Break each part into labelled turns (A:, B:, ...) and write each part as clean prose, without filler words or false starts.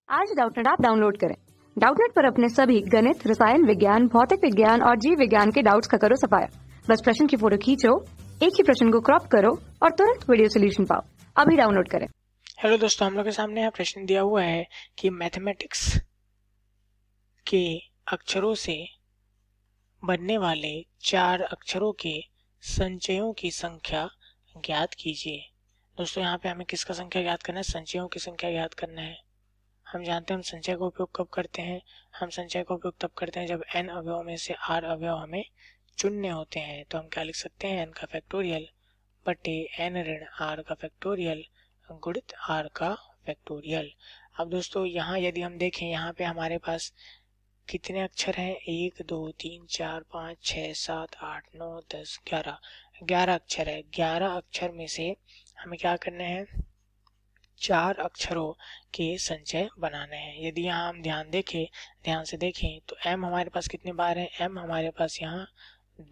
A: आज Doubtnut app download करें। Doubtnut पर अपने सभी गणित, रसायन विज्ञान, भौतिक विज्ञान और जीव विज्ञान के डाउट्स का करो सफाया। बस प्रश्न की फोटो खींचो, एक ही प्रश्न को क्रॉप करो और तुरंत वीडियो सोल्यूशन पाओ। अभी डाउनलोड करें।
B: हेलो दोस्तों, हम लोग के सामने यहाँ प्रश्न दिया हुआ है कि मैथमेटिक्स के अक्षरों से बनने वाले 4 अक्षरों के संचयों की संख्या ज्ञात कीजिए। दोस्तों, यहाँ पे हमें किसका संख्या ज्ञात करना है? संचयों की संख्या ज्ञात करना है। हम जानते हैं हम संचय का उपयोग कब करते हैं? हम संचय का उपयोग तब करते हैं जब n अवयव में से r अवयव हमें चुनने होते हैं। तो हम क्या लिख सकते हैं? n का फैक्टोरियल बटे n ऋण r का फैक्टोरियल गुणित r का फैक्टोरियल। अब दोस्तों, यहाँ यदि हम देखें, यहाँ पे हमारे पास कितने अक्षर हैं? 1 2 3 4 5 6 7 8 9 10 11 11 अक्षर है। 11 अक्षर में से हमें क्या करना है? 4 अक्षरों के संचय बनाने हैं। यदि यहाँ हम ध्यान से देखें तो m हमारे पास कितने बार है? m हमारे पास यहाँ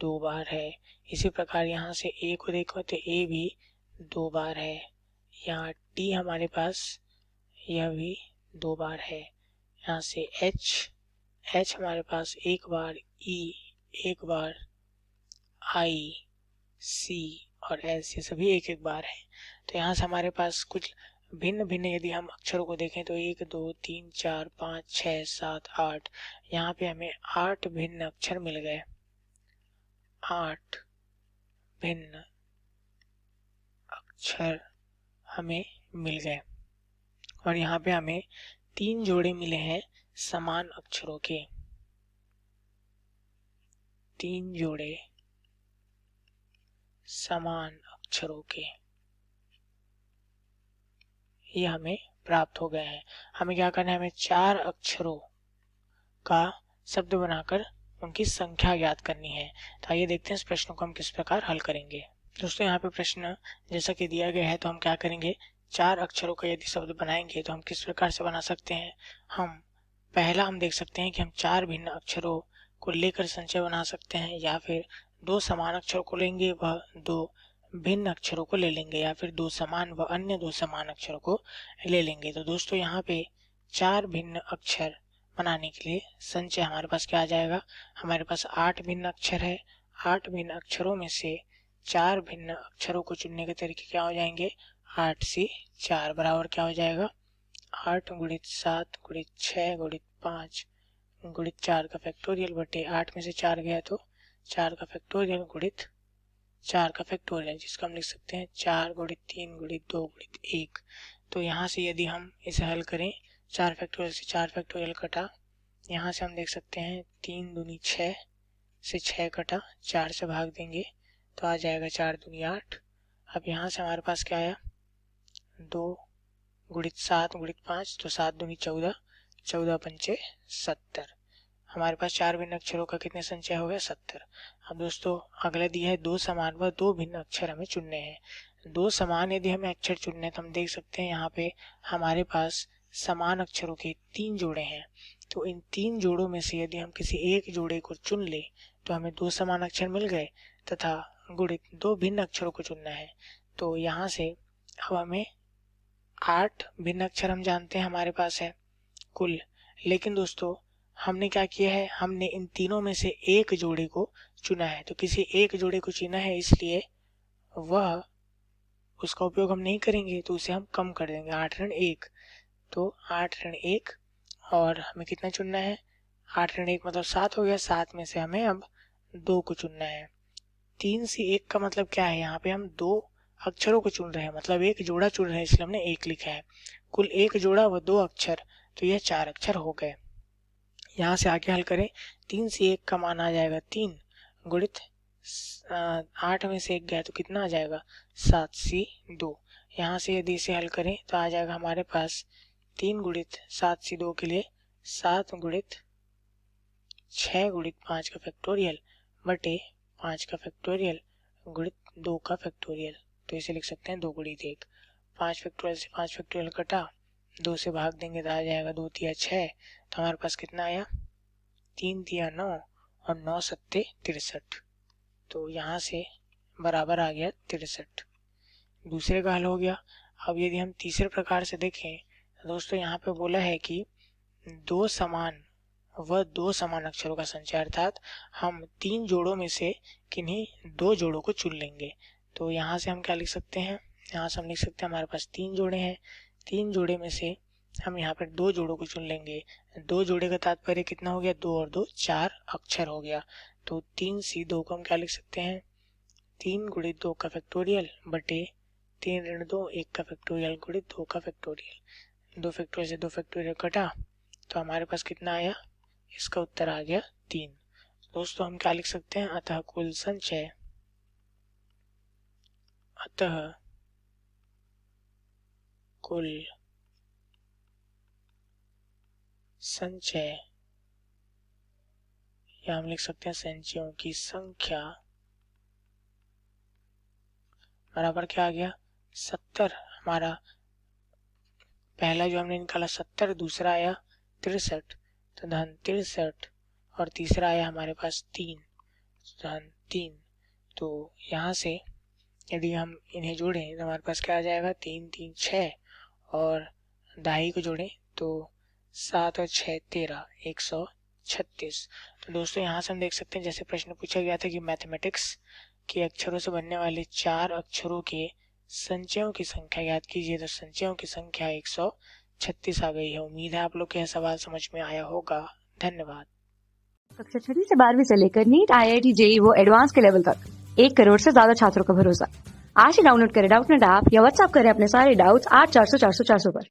B: 2 बार है। इसी प्रकार यहाँ से a को देखो तो a भी 2 बार है। यहाँ t हमारे पास यह भी 2 बार है। यहाँ से h हमारे पास 1 बार, e 1 बार, i, c और s ये सभी 1 बार है। तो यहाँ से हमारे पास कुछ भिन्न भिन्न यदि हम अक्षरों को देखें तो 1 2 3 4 5 6 7 8, यहाँ पे हमें 8 भिन्न अक्षर मिल गए। 8 भिन्न अक्षर हमें मिल गए और यहाँ पे हमें 3 जोड़े मिले हैं समान अक्षरों के। 3 जोड़े समान अक्षरों के ये हमें प्राप्त हो गए हैं। हमें क्या करना है? हमें 4 अक्षरों का शब्द बनाकर उनकी संख्या ज्ञात करनी है। तो आइए देखते हैं इस प्रश्न को हम किस प्रकार हल करेंगे। दोस्तों, यहाँ पे प्रश्न जैसा कि दिया गया है तो हम क्या करेंगे? 4 अक्षरों का यदि शब्द बनाएंगे तो हम किस प्रकार से बना सकते हैं? हम देख सकते हैं कि हम 4 भिन्न अक्षरों को लेकर संचय बना सकते हैं, या फिर 2 समान अक्षरों को लेंगे वह 2 भिन्न अक्षरों को ले लेंगे, या फिर 2 समान व अन्य 2 समान अक्षरों को ले लेंगे। तो दोस्तों, यहाँ पे 4 भिन्न अक्षर बनाने के लिए संचय हमारे पास क्या आ जाएगा? हमारे पास 8 भिन्न अक्षर है। 8 भिन्न अक्षरों में से 4 भिन्न अक्षरों को चुनने के तरीके क्या हो जाएंगे? 8 से 4 बराबर क्या हो जाएगा? 8 गुणित 7 गुणित 6 गुणित 5 गुणित 4 का फैक्टोरियल बटे 8 में से 4 गया तो 4 का फैक्टोरियल गुणित 4 का फैक्टोरियल, जिसका हम लिख सकते हैं 4 गुणित 3 गुणित 2 गुणित 1। तो यहाँ से यदि हम इसे हल करें, 4 फैक्टोरियल से 4 फैक्टोरियल कटा, यहाँ से हम देख सकते हैं 3 दूनी 6 से 6 कटा, 4 से भाग देंगे तो आ जाएगा 4 दूनी 8। अब यहाँ से हमारे पास क्या आया? 2 गुणित 7 गुणित 5, तो 7 दूनी 14, 14 पंचे 70। हमारे पास 4 भिन्न अक्षरों का कितने संचय हो गया? 70। अब दोस्तों, अगला दिया है 2 समान व 2 भिन्न अक्षर हमें चुनने हैं। 2 समान यदि हमें अक्षर चुनने हैं तो हम देख सकते हैं यहाँ पे हमारे पास समान अक्षरों के 3 जोड़े हैं। तो इन 3 जोड़ों में से यदि हम किसी एक जोड़े को चुन ले तो हमें 2 समान अक्षर मिल गए तथा गुणित 2 भिन्न अक्षरों को चुनना है। तो यहाँ से अब हमें 8 भिन्न अक्षर हम जानते हैं हमारे पास है कुल। लेकिन दोस्तों, हमने क्या किया है? हमने इन तीनों में से एक जोड़े को चुना है। तो किसी एक जोड़े को चुना है, इसलिए वह उसका उपयोग हम नहीं करेंगे, तो उसे हम कम कर देंगे। 8 ऋण 1, तो 8 ऋण 1 और हमें कितना चुनना है? 8 ऋण 1 मतलब 7 हो गया। 7 में से हमें अब 2 को चुनना है। 3 से 1 का मतलब क्या है? यहाँ पे हम 2 अक्षरों को चुन रहे हैं, मतलब एक जोड़ा चुन रहे हैं, इसलिए हमने 1 लिखा है। कुल एक जोड़ा व 2 अक्षर, तो यह 4 अक्षर हो गए। यहाँ से आगे हल करें, 3 से 1 का मान आ जाएगा 3 गुणित 8 में से 1 गया तो कितना आ जाएगा? 7 से 2। यहाँ से यदि इसे हल करें तो आ जाएगा हमारे पास 3 गुणित 7 से 2 के लिए 7 गुणित 6 गुणित 5 का फैक्टोरियल बटे 5 का फैक्टोरियल गुणित 2 का फैक्टोरियल। तो इसे लिख सकते हैं 2 गुणित 1। 5 फैक्टोरियल से 5 फैक्टोरियल कटा, 2 से भाग देंगे तो आ जाएगा 2 तिया 6। तो हमारे पास कितना आया? 3 तिया 9 और 9 सत्ते 63। तो यहाँ से बराबर आ गया 63। दूसरे का हल हो गया। अब यदि हम तीसरे प्रकार से देखें दोस्तों यहाँ पे बोला है कि दो समान अक्षरों का संचय, अर्थात हम 3 जोड़ों में से किन्हीं 2 जोड़ों को चुन लेंगे। तो यहाँ से हम क्या लिख सकते हैं, यहाँ से हम लिख सकते हैं हमारे पास 3 जोड़े हैं, 3 जोड़े में से हम यहाँ पर 2 जोड़ों को चुन लेंगे। 2 जोड़े का तात्पर्य कितना हो गया, 2 और 2 4 अक्षर हो गया। तो 3C2 को हम क्या लिख सकते हैं, 3 गुणित 2 का फैक्टोरियल बटे 3 ऋण 2 1 का फैक्टोरियल गुणित 2 का फैक्टोरियल। 2 फैक्टोरियल से 2 फैक्टोरियल कटा तो हमारे पास कितना आया, इसका उत्तर आ गया 3। दोस्तों हम क्या लिख सकते हैं, अतः कुल संचय या हम लिख सकते हैं संचयों की संख्या बराबर क्या आ गया, 70। हमारा पहला जो हमने निकाला 70, दूसरा आया 63, तो धन 63, और तीसरा आया हमारे पास 3, धन 3। तो यहाँ से यदि हम इन्हें जोड़ें तो हमारे पास क्या आ जाएगा, 3 3 6, और दाई को जोड़ें तो 7 और 6 13, 136। तो दोस्तों यहाँ से हम देख सकते हैं, जैसे प्रश्न पूछा गया था कि मैथमेटिक्स के अक्षरों से बनने वाले 4 अक्षरों के संचयों की संख्या याद कीजिए। तो संचयों की संख्या 136 आ गई है। उम्मीद है आप लोग को यह सवाल समझ में आया होगा। धन्यवाद।
A: कक्षा 6 से 12वीं से लेकर नीट, IIT, JEE वो एडवांस के लेवल तक 1 करोड़ से ज्यादा छात्रों का भरोसा। आज ही डाउनलोड करें डाउटनेट ऐप या व्हाट्सएप करें अपने सारे डाउट्स 8400 400 400 पर।